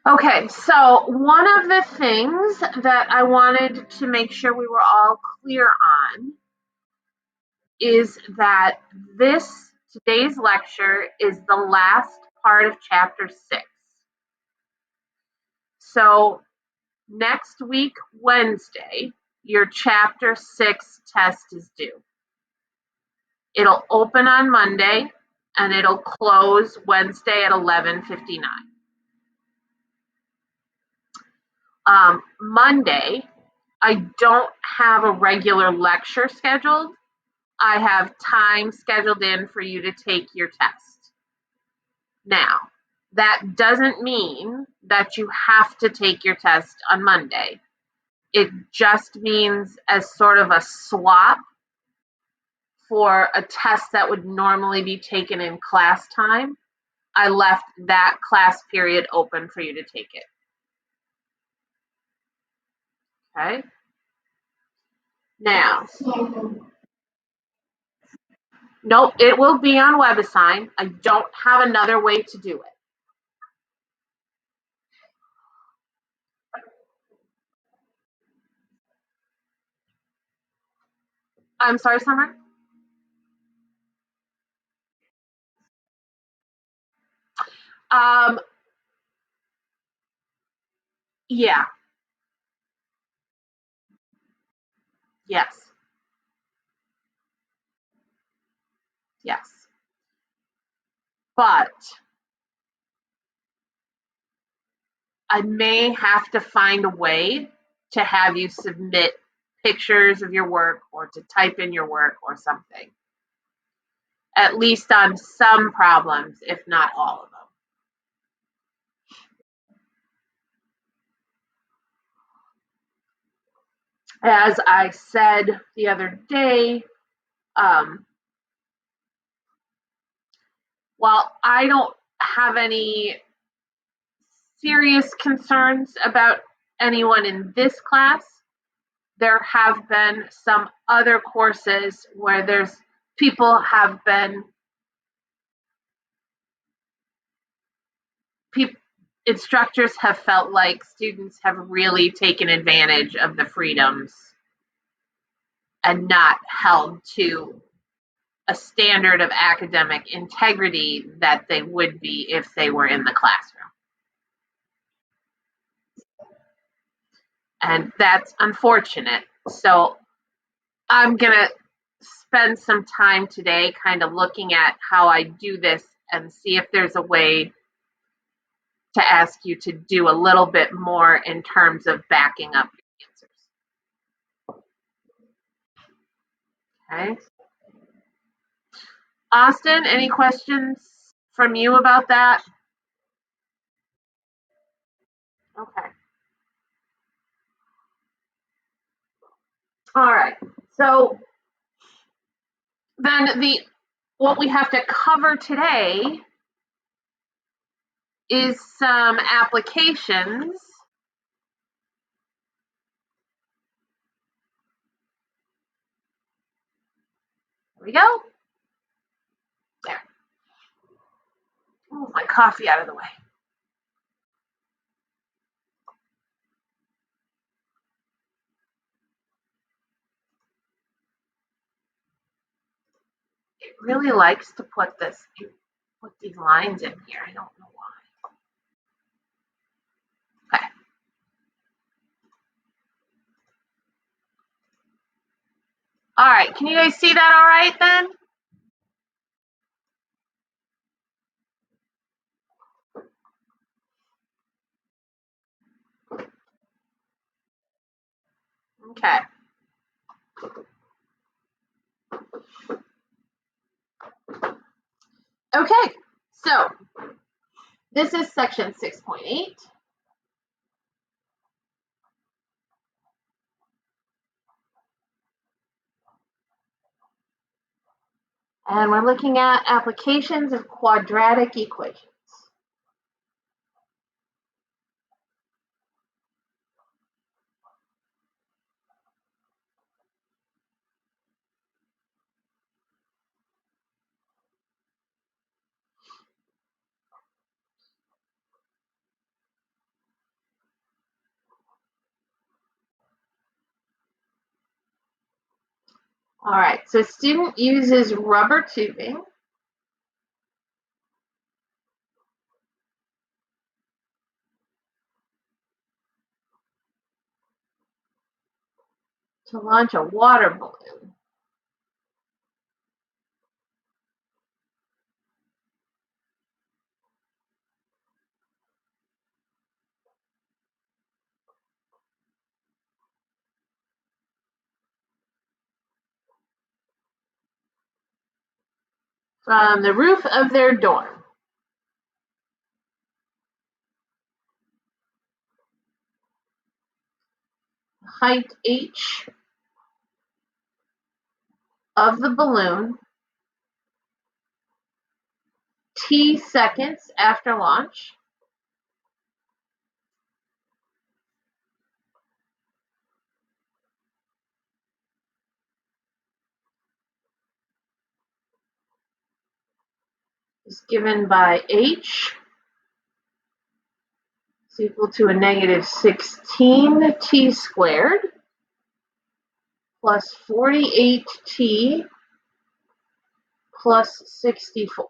Okay, so one of the things that I wanted to make sure we were all clear on is that today's lecture is the last part of chapter 6. So next week, Wednesday, your chapter 6 test is due. It'll open on Monday and it'll close Wednesday at 11:59. Monday, I don't have a regular lecture scheduled. I have time scheduled in for you to take your test. Now, that doesn't mean that you have to take your test on Monday. It just means as sort of a swap for a test that would normally be taken in class time. I left that class period open for you to take it. Okay? Now, nope, it will be on WebAssign. I don't have another way to do it. I'm sorry, Summer? Yeah, yes, yes. But I may have to find a way to have you submit pictures of your work or to type in your work or something. At least on some problems, if not all of them. As I said the other day, while I don't have any serious concerns about anyone in this class, there have been some other courses where instructors have felt like students have really taken advantage of the freedoms and not held to a standard of academic integrity that they would be if they were in the classroom. And that's unfortunate. So I'm going to spend some time today kind of looking at how I do this and see if there's a way to ask you to do a little bit more in terms of backing up your answers. Okay. Austin, any questions from you about that? Okay. All right. So then what we have to cover today is some applications. There we go. There. Move my coffee out of the way. It really likes to put these lines in here. I don't know why. Okay. All right. Can you guys see that all right then? Okay. Okay. So this is section 6.8. And we're looking at applications of quadratic equations. All right, so student uses rubber tubing to launch a water balloon. From the roof of their dorm. Height h of the balloon, t seconds after launch, is given by h is equal to a negative 16 t squared plus 48t plus 64.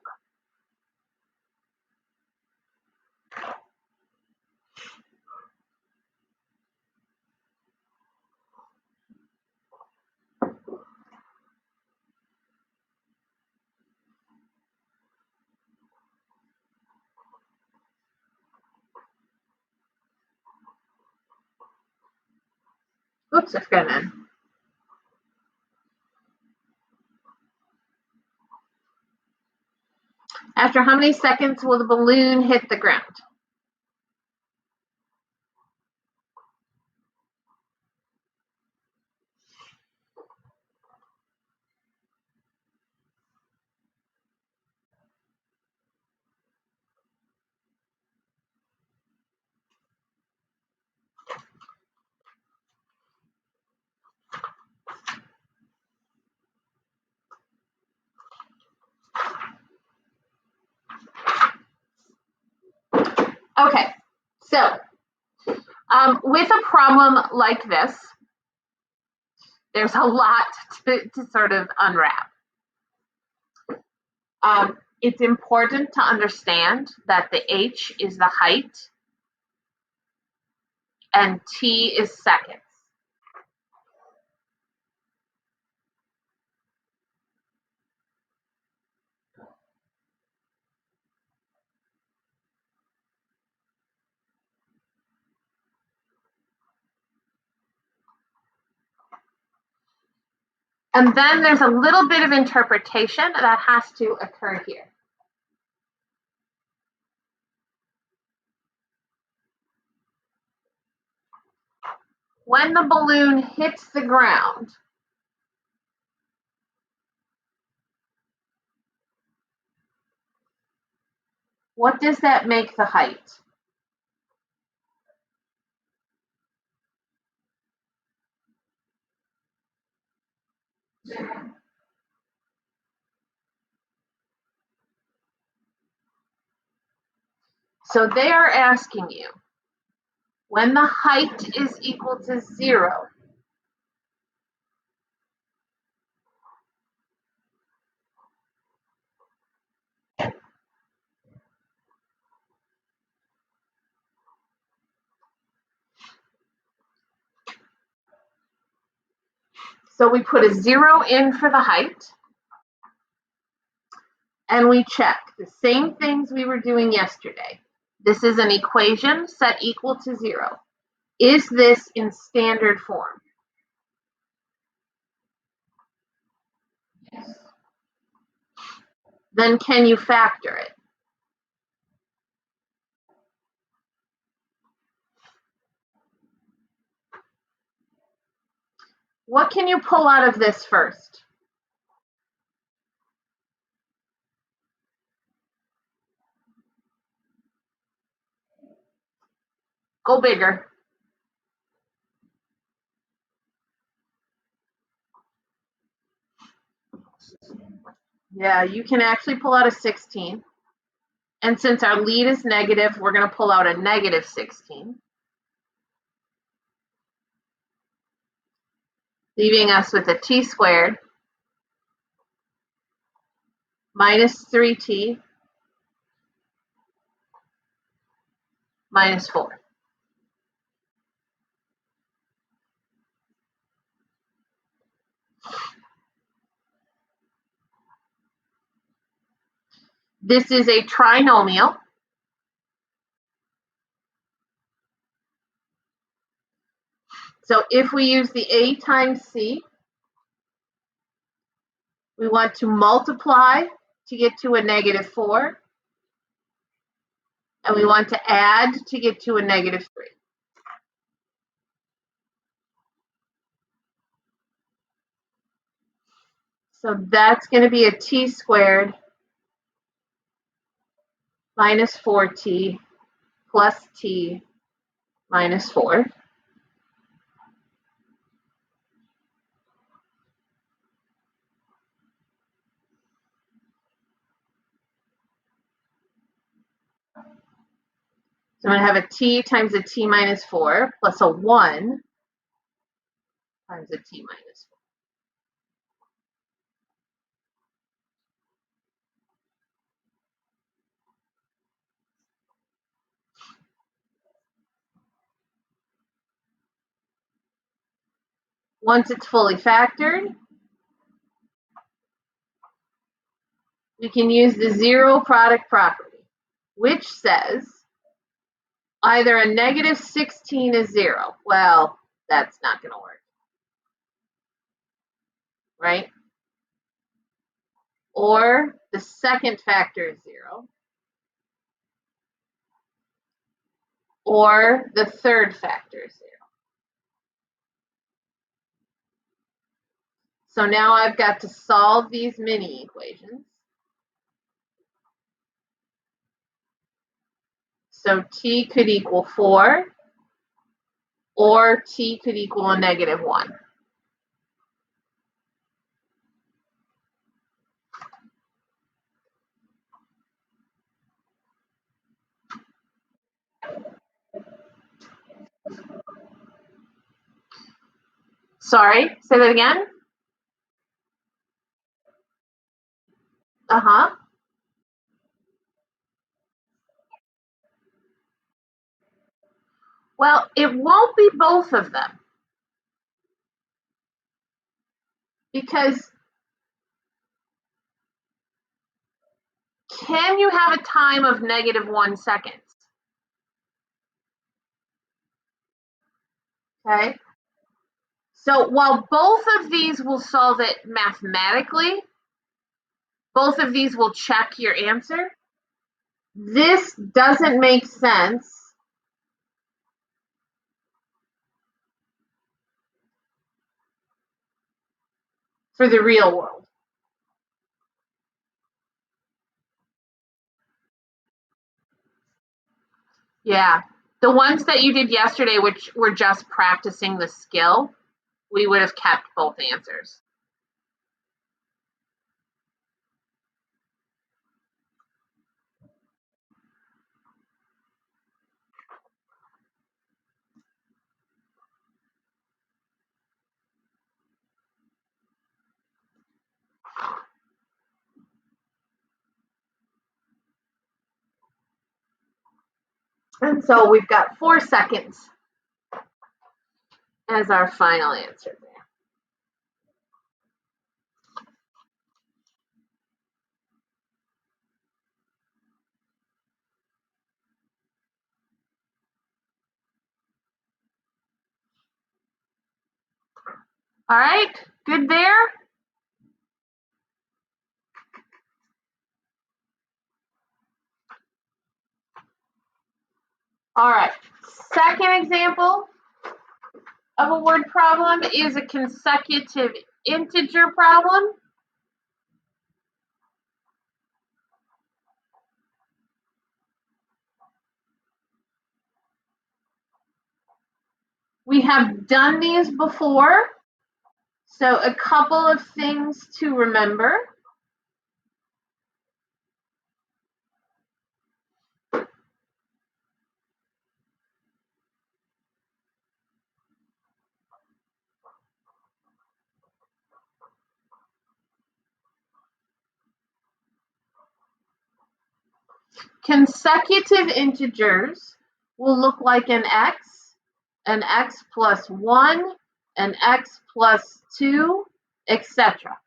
Oops, I forgot an N. After how many seconds will the balloon hit the ground? Okay, so with a problem like this, there's a lot to sort of unwrap. It's important to understand that the h is the height and t is seconds. And then there's a little bit of interpretation that has to occur here. When the balloon hits the ground, what does that make the height? So they are asking you, when the height is equal to 0, so we put a 0 in for the height, and we check the same things we were doing yesterday. This is an equation set equal to 0. Is this in standard form? Yes. Then can you factor it? What can you pull out of this first? Go bigger. Yeah, you can actually pull out a 16. And since our lead is negative, we're going to pull out a negative 16, leaving us with a t squared minus 3t minus 4. This is a trinomial. So if we use the a times c, we want to multiply to get to a negative 4, and we want to add to get to a negative 3. So that's going to be a t squared minus 4t plus t minus 4. So I'm going to have a t times a t minus 4 plus a 1 times a t minus 4. Once it's fully factored, we can use the zero product property, which says either a negative 16 is 0. Well, that's not going to work, right? Or the second factor is 0. Or the third factor is 0. So now I've got to solve these mini equations. So t could equal 4, or t could equal a negative 1. Sorry, say that again? Uh-huh. Well, it won't be both of them, because can you have a time of negative 1 second? Okay. So while both of these will solve it mathematically, both of these will check your answer, this doesn't make sense for the real world. Yeah. The ones that you did yesterday, which were just practicing the skill, we would have kept both answers. And so we've got 4 seconds as our final answer there. All right, good there? All right, second example of a word problem is a consecutive integer problem. We have done these before, so a couple of things to remember. Consecutive integers will look like an x plus 1, an x plus 2, etc.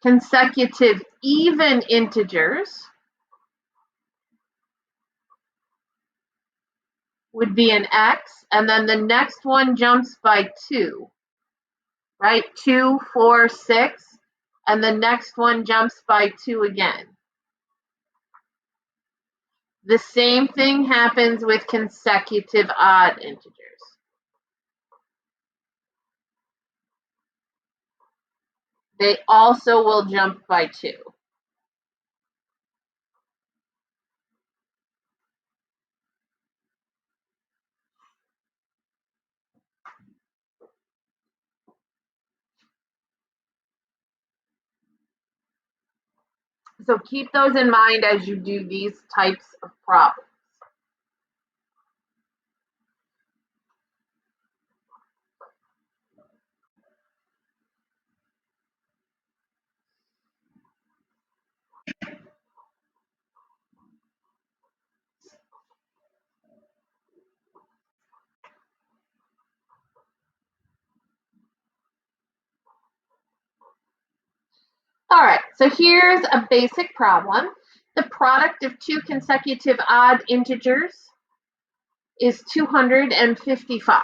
Consecutive even integers would be an x, and then the next one jumps by 2, right? 2, 4, 6, and the next one jumps by 2 again. The same thing happens with consecutive odd integers. They also will jump by 2. So keep those in mind as you do these types of problems. All right, so here's a basic problem. The product of two consecutive odd integers is 255.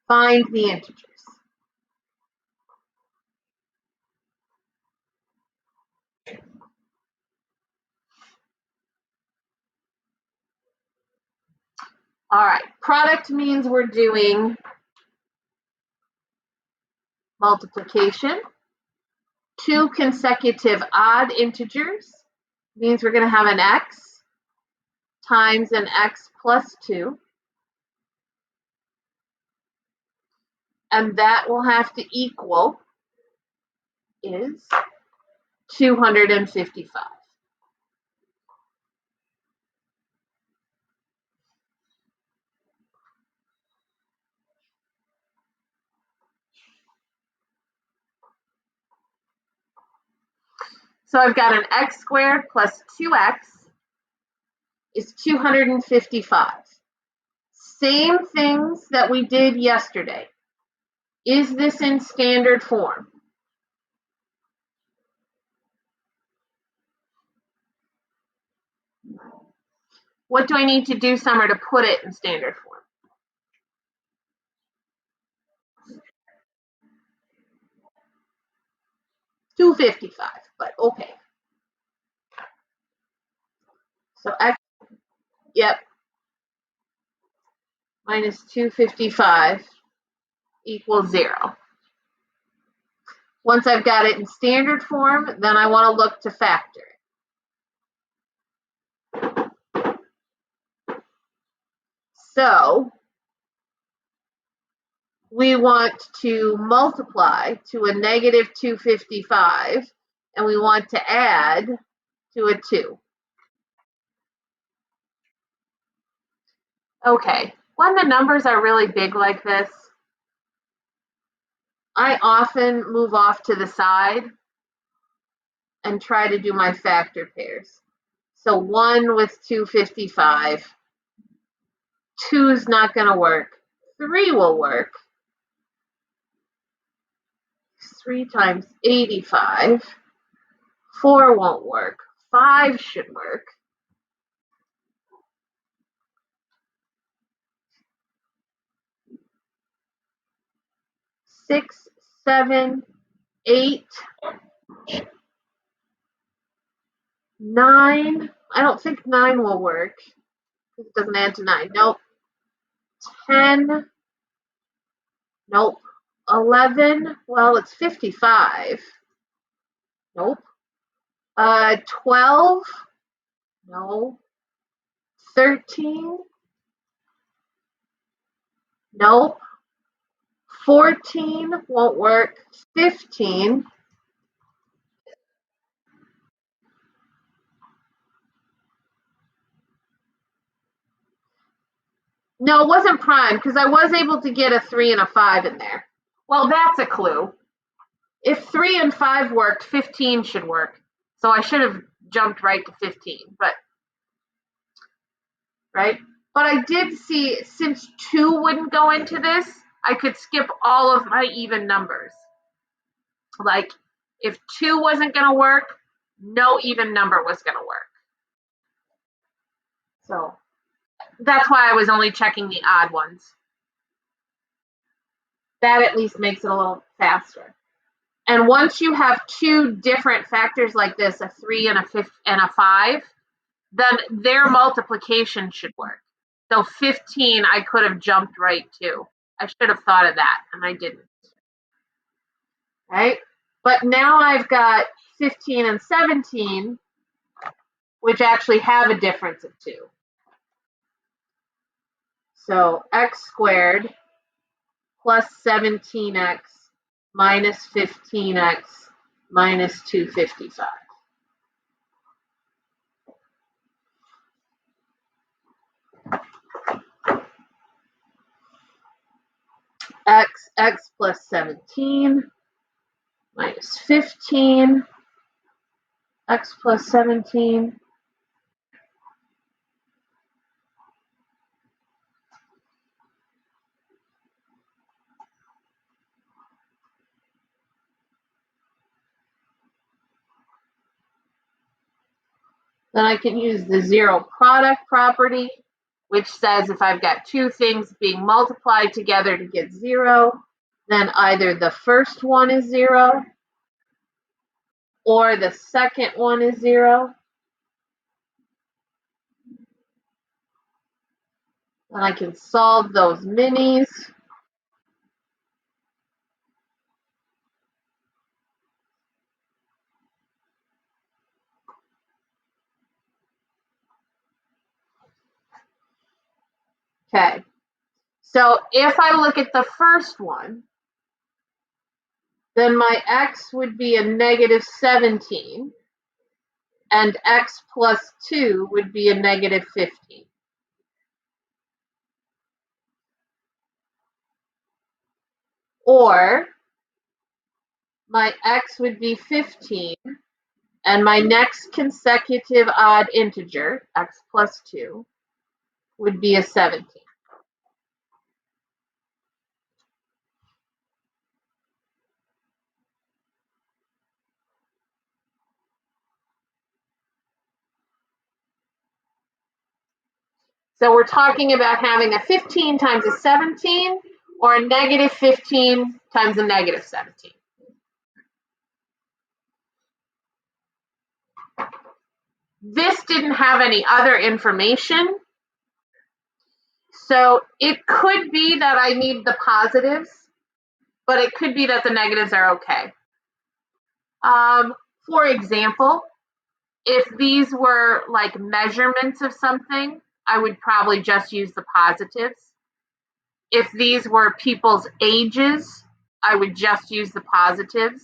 Find the integers. All right, product means we're doing multiplication. Two consecutive odd integers means we're going to have an x times an x plus 2. And that will have to equal is 255. So I've got an x squared plus 2x is 255. Same things that we did yesterday. Is this in standard form? What do I need to do, Summer, to put it in standard form? $255, but okay. So x, yep, minus 255 equals 0. Once I've got it in standard form, then I want to look to factor it. So we want to multiply to a negative 255, and we want to add to a 2. Okay, when the numbers are really big like this, I often move off to the side and try to do my factor pairs. So 1 with 255, 2 is not going to work. 3 will work. 3 times 85. 4 won't work. 5 should work. 6, 7, 8, 9. I don't think 9 will work. It doesn't add to 9. Nope. 10. Nope. 11. Well, it's 55. Nope. 12. No. 13. Nope. 14 won't work. 15. No, it wasn't prime because I was able to get a 3 and a 5 in there. Well, that's a clue. If 3 and 5 worked, 15 should work. So I should have jumped right to 15, but right? But I did see, since 2 wouldn't go into this, I could skip all of my even numbers. Like, if 2 wasn't going to work, no even number was going to work. So that's why I was only checking the odd ones. That at least makes it a little faster. And once you have 2 different factors like this, a 3 and a 5, then their multiplication should work. So 15, I could have jumped right to. I should have thought of that, and I didn't. Right? But now I've got 15 and 17, which actually have a difference of 2. So x squared plus 17x minus 15x minus 255. X plus 17 minus 15, x plus 17. Then I can use the zero product property, which says if I've got 2 things being multiplied together to get 0, then either the first one is 0 or the second one is 0. And I can solve those minis. Okay, so if I look at the first one, then my x would be a negative 17, and x plus 2 would be a negative 15. Or my x would be 15, and my next consecutive odd integer, x plus 2, would be a 17. So we're talking about having a 15 times a 17 or a negative 15 times a negative 17. This didn't have any other information. So it could be that I need the positives, but it could be that the negatives are okay. For example, if these were like measurements of something, I would probably just use the positives. If these were people's ages, I would just use the positives.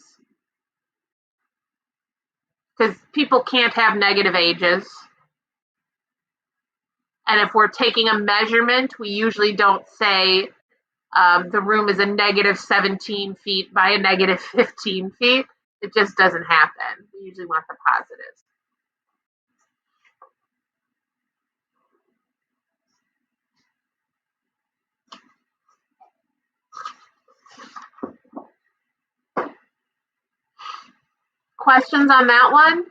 Because people can't have negative ages. And if we're taking a measurement, we usually don't say the room is a negative 17 feet by a negative 15 feet. It just doesn't happen. We usually want the positives. Questions on that one?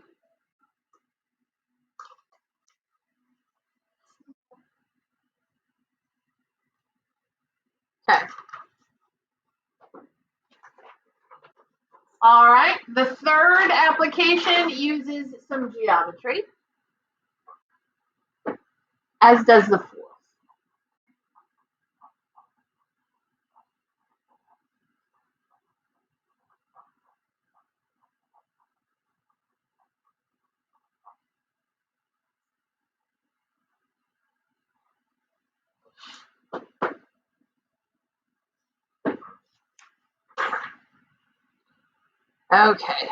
Okay. All right. The third application uses some geometry, as does the fourth. Okay.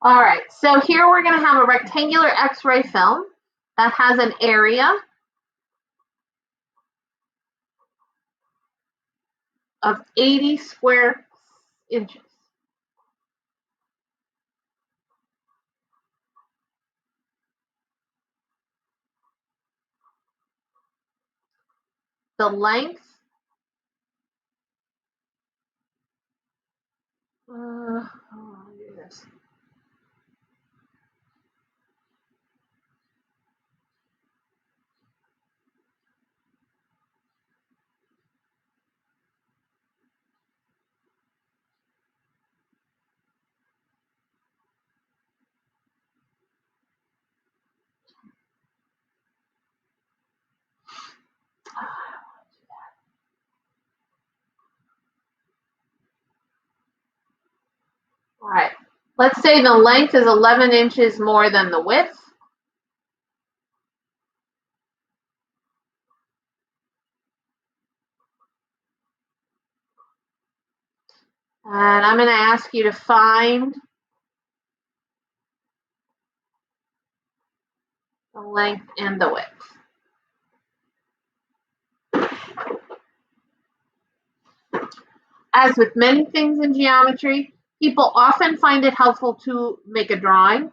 All right, so here we're going to have a rectangular X-ray film that has an area of 80 square inches. The length, I'll do this. All right, let's say the length is 11 inches more than the width. And I'm going to ask you to find the length and the width. As with many things in geometry, people often find it helpful to make a drawing.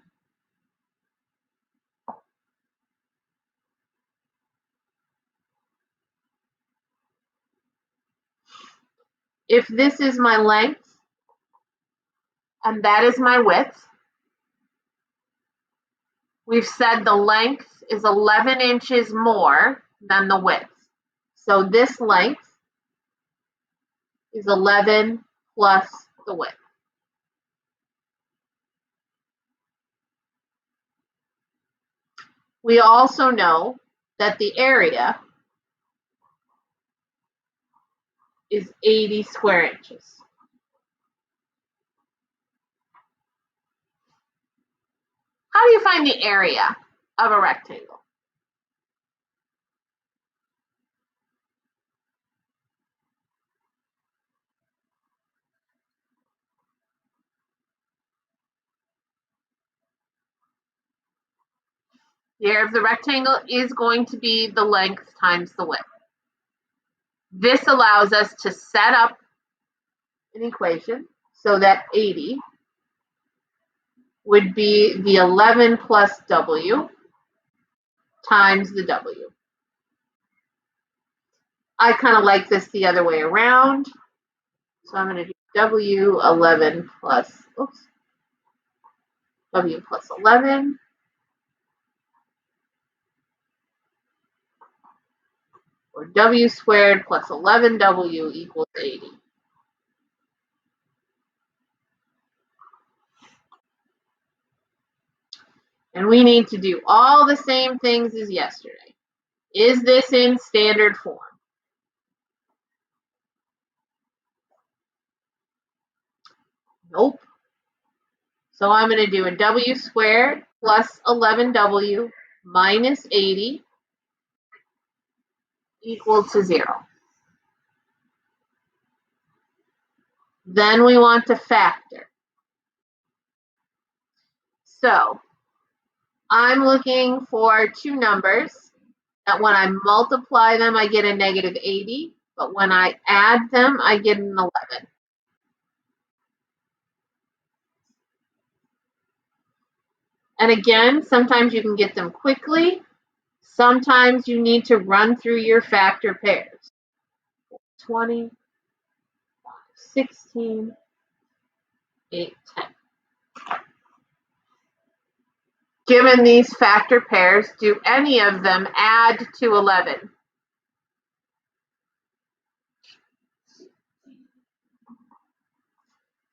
If this is my length and that is my width, we've said the length is 11 inches more than the width. So this length is 11 plus the width. We also know that the area is 80 square inches. How do you find the area of a rectangle? The area of the rectangle is going to be the length times the width. This allows us to set up an equation so that 80 would be the 11 plus W times the W. I kind of like this the other way around. So I'm going to do W 11 plus, W plus 11. Or W squared plus 11W equals 80. And we need to do all the same things as yesterday. Is this in standard form? Nope. So I'm going to do a W squared plus 11W minus 80 equal to 0. Then we want to factor. So I'm looking for two numbers that when I multiply them, I get a negative 80, but when I add them, I get an 11. And again, sometimes you can get them quickly. Sometimes you need to run through your factor pairs. 20, 16, 8, 10. Given these factor pairs, do any of them add to 11?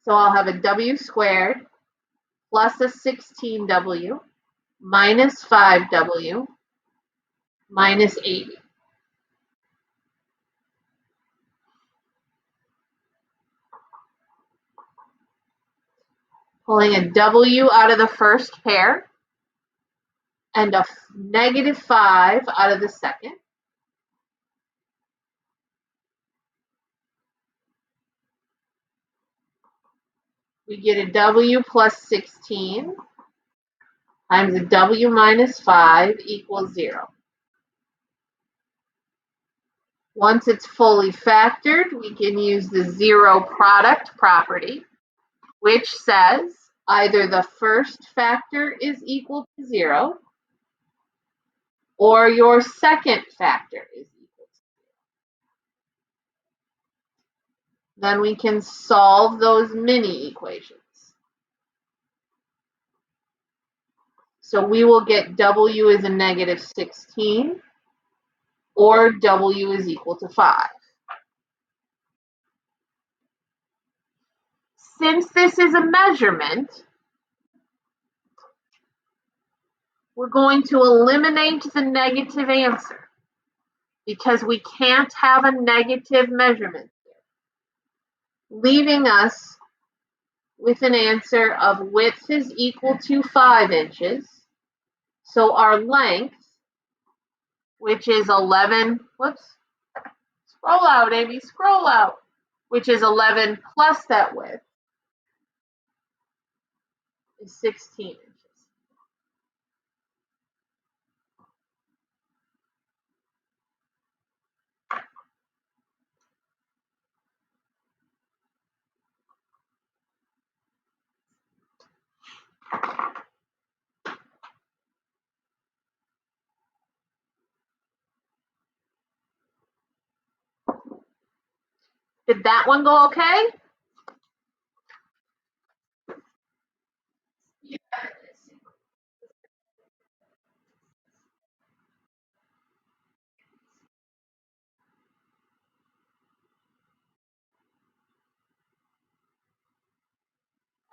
So I'll have a W squared plus a 16W minus 5W minus 80. Pulling a W out of the first pair and a negative 5 out of the second. we get a w plus 16 times a w minus 5 equals 0. Once it's fully factored, we can use the zero product property, which says either the first factor is equal to 0 or your second factor is equal to 0. Then we can solve those mini equations. So we will get w is a negative 16 or w is equal to 5. Since this is a measurement, we're going to eliminate the negative answer because we can't have a negative measurement here, leaving us with an answer of width is equal to 5 inches. So our length, which is 11, scroll out, Amy, scroll out, which is 11 plus that width, is 16 inches. Did that one go okay?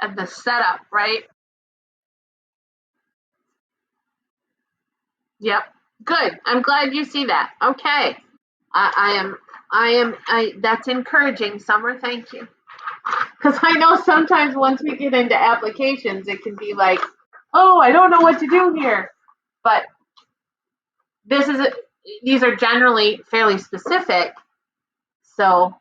Of the setup, right? Yep. Good. I'm glad you see that. Okay. That's encouraging, Summer. Thank you. Because I know sometimes once we get into applications, it can be like, oh, I don't know what to do here. But these are generally fairly specific. So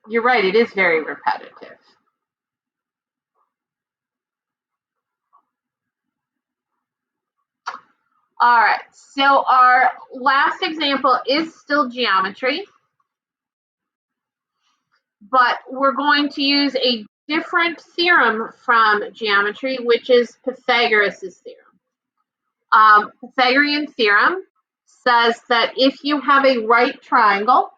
you're right, it is very repetitive. All right, so our last example is still geometry, but we're going to use a different theorem from geometry, which is Pythagoras' theorem. Pythagorean theorem says that if you have a right triangle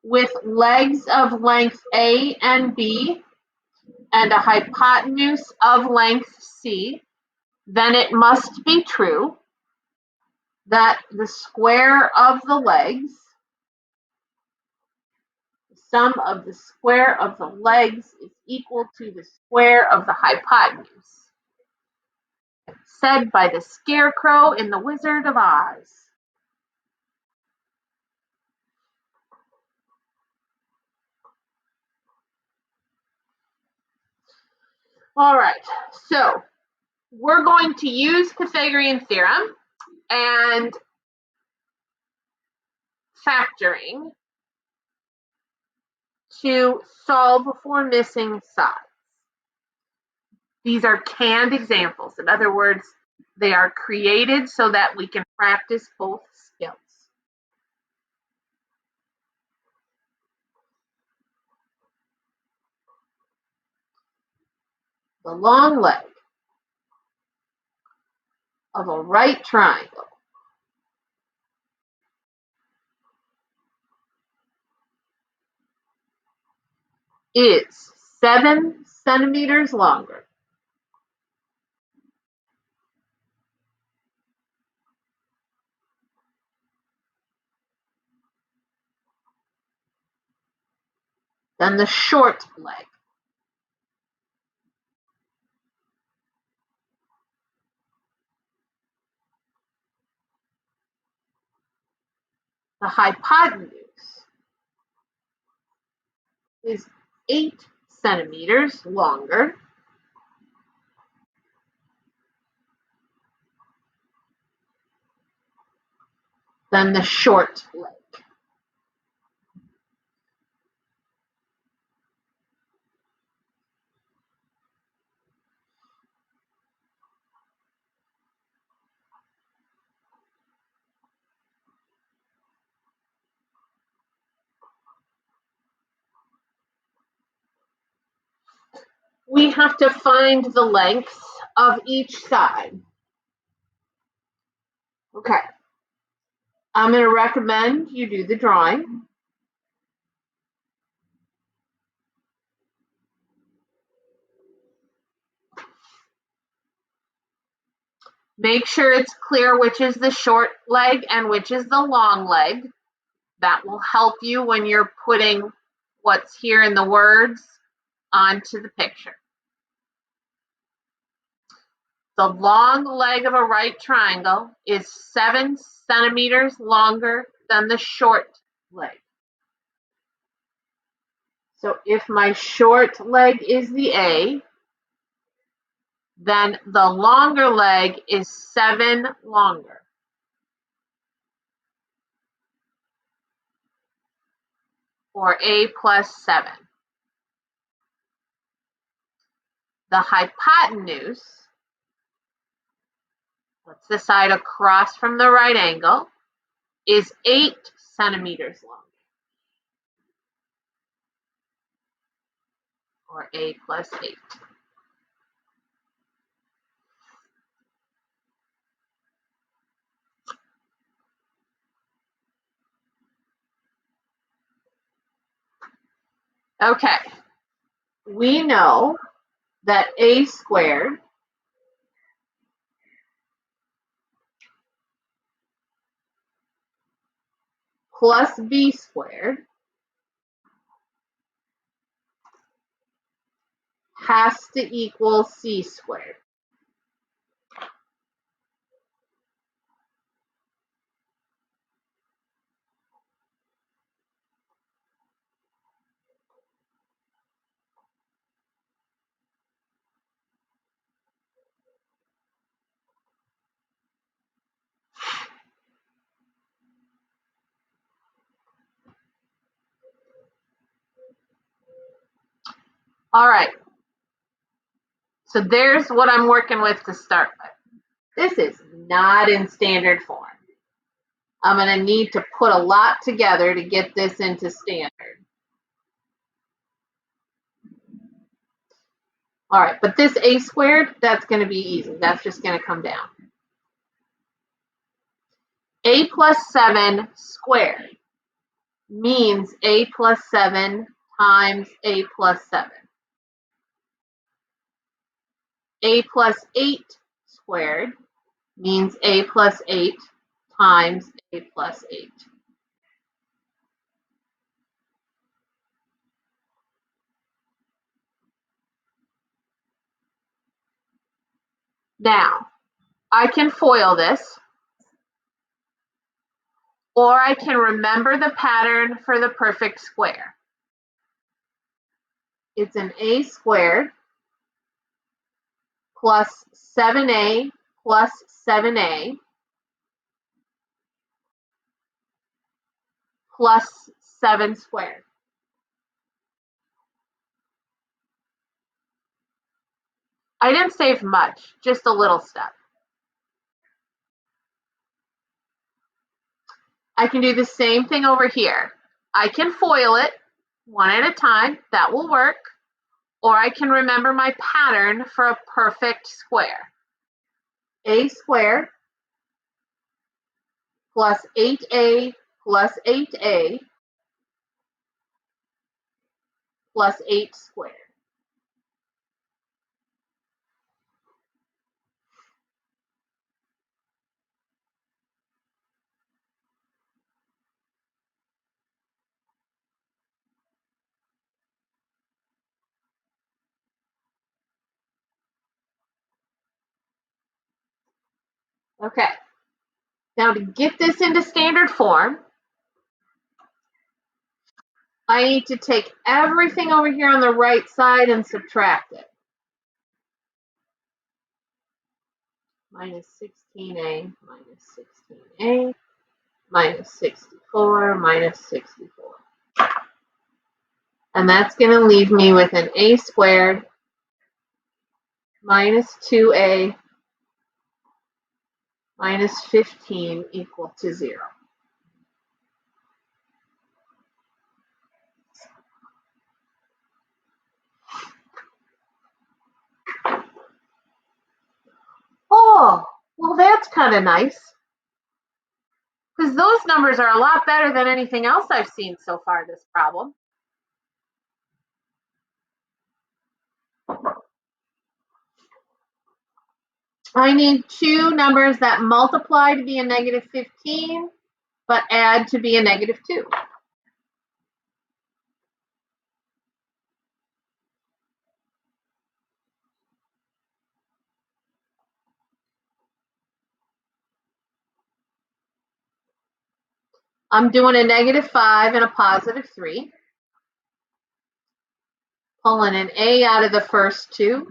with legs of length A and B and a hypotenuse of length C, then it must be true that the square of the legs, the sum of the square of the legs is equal to the square of the hypotenuse, said by the Scarecrow in The Wizard of Oz. All right, so we're going to use Pythagorean theorem and factoring to solve for missing sides. These are canned examples. In other words, they are created so that we can practice both skills. The long leg of a right triangle is 7 centimeters longer than the short leg. The hypotenuse is 8 centimeters longer than the short leg. We have to find the lengths of each side. Okay. I'm going to recommend you do the drawing. Make sure it's clear which is the short leg and which is the long leg. That will help you when you're putting what's here in the words onto the picture. The long leg of a right triangle is 7 centimeters longer than the short leg. So if my short leg is the A, then the longer leg is 7 longer. Or A plus 7. The hypotenuse, that's the side across from the right angle, is 8 centimeters long. Or A plus 8. Okay, we know that A squared plus B squared has to equal C squared. All right, so there's what I'm working with to start with. This is not in standard form. I'm going to need to put a lot together to get this into standard. All right, but this A squared, that's going to be easy. That's just going to come down. A plus 7 squared means A plus 7 times A plus 7. A plus 8 squared means A plus 8 times A plus 8. Now, I can FOIL this, or I can remember the pattern for the perfect square. It's an A squared plus 7A plus 7A plus 7 squared. I didn't save much, just a little step. I can do the same thing over here. I can FOIL it one at a time, that will work, or I can remember my pattern for a perfect square. A squared plus 8A plus 8A plus 8 squared. Okay, now to get this into standard form, I need to take everything over here on the right side and subtract it. Minus 16A minus 16A minus 64 minus 64. And that's going to leave me with an a squared minus 2a minus 15 equal to 0. Oh, well, that's kind of nice. Because those numbers are a lot better than anything else I've seen so far this problem. I need two numbers that multiply to be a negative 15, but add to be a negative 2. I'm doing a negative 5 and a positive 3. Pulling an a out of the first two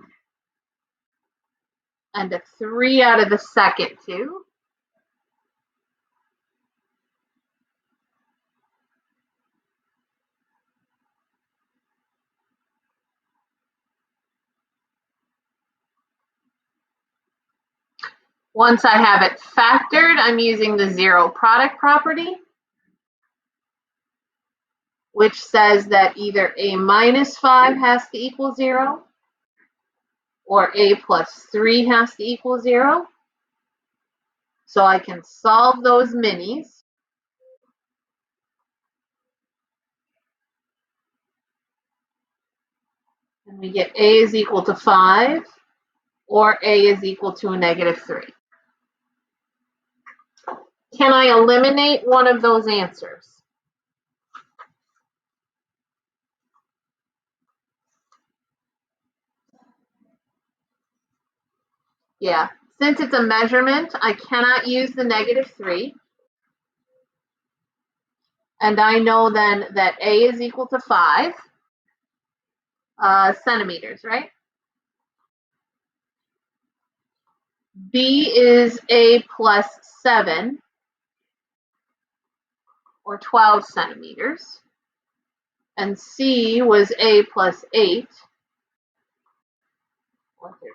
and a 3 out of the second two. Once I have it factored, I'm using the zero product property, which says that either a minus 5 has to equal 0 or a plus 3 has to equal 0. So I can solve those minis. And we get a is equal to 5 or a is equal to a negative 3. Can I eliminate one of those answers? Yeah, since it's a measurement, I cannot use the negative 3. And I know then that a is equal to 5 centimeters, right? B is a plus 7 or 12 centimeters. And C was a plus 8 or 13.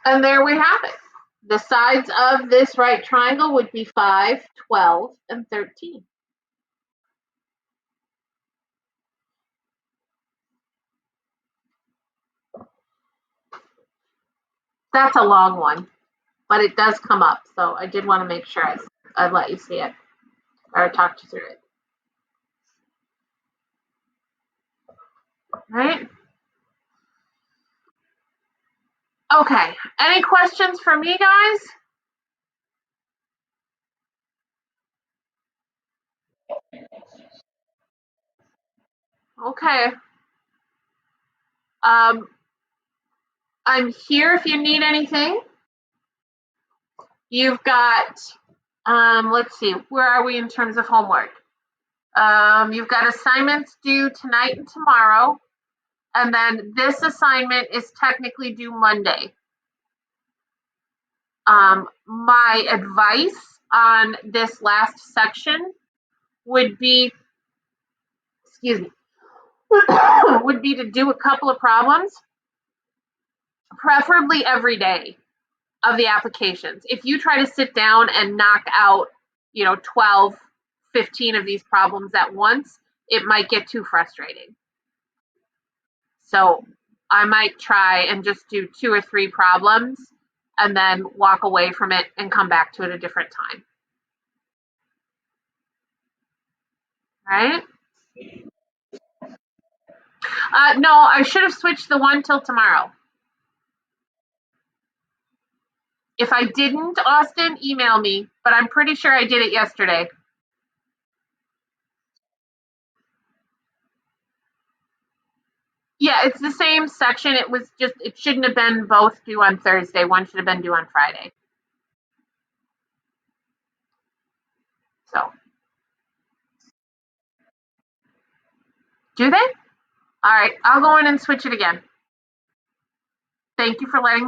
And there we have it. The sides of this right triangle would be 5, 12, and 13. That's a long one, but it does come up. So I did want to make sure I let you see it or talk you through it. Right? Okay. Any questions for me, guys? Okay. I'm here if you need anything. You've got, let's see, where are we in terms of homework? You've got assignments due tonight and tomorrow, and then this assignment is technically due Monday. My advice on this last section would be, excuse me, would be to do a couple of problems, preferably every day of the applications. If you try to sit down and knock out, 12, 15 of these problems at once, it might get too frustrating. So I might try and just do 2 or 3 problems and then walk away from it and come back to it a different time. Right? No, I should have switched the one till tomorrow. If I didn't, Austin, email me, but I'm pretty sure I did it yesterday. Yeah, it's the same section. It was just, it shouldn't have been both due on Thursday. One should have been due on Friday. So, do they? All right, I'll go in and switch it again. Thank you for letting me